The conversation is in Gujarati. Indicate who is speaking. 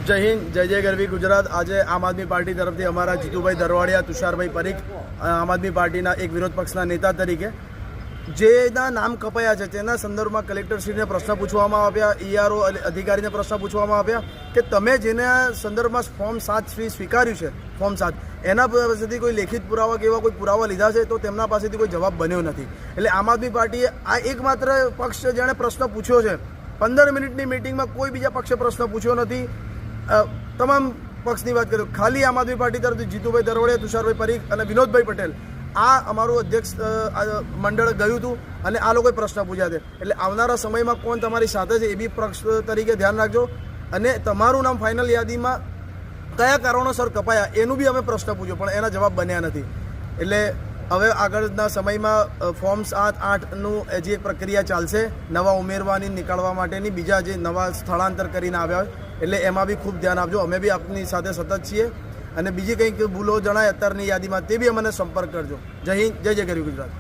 Speaker 1: જય હિન્દ, જય જય ગરવી ગુજરાત। આજે આમ આદમી પાર્ટી તરફથી અમારા જીતુભાઈ દરવાડિયા, તુષારભાઈ પરીખ, આમ આદમી પાર્ટીના એક વિરોધ પક્ષના નેતા તરીકે જેના નામ કપાયા છે તેના સંદર્ભમાં કલેક્ટરશ્રીને પ્રશ્ન પૂછવામાં આવ્યા, ઈઆરઓ અધિકારીને પ્રશ્ન પૂછવામાં આવ્યા કે તમે જેના સંદર્ભમાં ફોર્મ 7 સ્વીકાર્યું છે, ફોર્મ 7 એના પાસેથી કોઈ લેખિત પુરાવા કે એવા કોઈ પુરાવા લીધા છે? તો તેમના પાસેથી કોઈ જવાબ બન્યો નથી। એટલે આમ આદમી પાર્ટીએ આ એકમાત્ર પક્ષ છે જેણે પ્રશ્ન પૂછ્યો છે। 15 મિનિટની મિટિંગમાં કોઈ બીજા પક્ષે પ્રશ્ન પૂછ્યો નથી। તમામ પક્ષની વાત કરું, ખાલી આમ આદમી પાર્ટી તરફથી જીતુભાઈ દરવાડિયા, તુષારભાઈ પરીખ અને વિનોદભાઈ પટેલ આ અમારું અધ્યક્ષ મંડળ ગયું હતું અને આ લોકોએ પ્રશ્ન પૂછ્યા છે। એટલે આવનારા સમયમાં કોણ તમારી સાથે છે એ બી પક્ષ તરીકે ધ્યાન રાખજો અને તમારું નામ ફાઇનલ યાદીમાં કયા કારણોસર કપાયા એનું બી અમે પ્રશ્ન પૂછ્યો પણ એના જવાબ બન્યા નથી। એટલે હવે આગળના સમયમાં ફોર્મ 7-8નું જે એક પ્રક્રિયા ચાલશે નવા ઉમેરવાની, નીકાળવા માટેની, બીજા જે નવા સ્થળાંતર કરીને આવ્યા હોય એટલે એમાં બી ખૂબ ધ્યાન આપજો। અમે બી આપની સાથે સતત છીએ અને બીજી કંઈક ભૂલો જણાય અત્યારની યાદીમાં તે બી અમને સંપર્ક કરજો। જય હિન્દ, જય જય ગરવી ગુજરાત।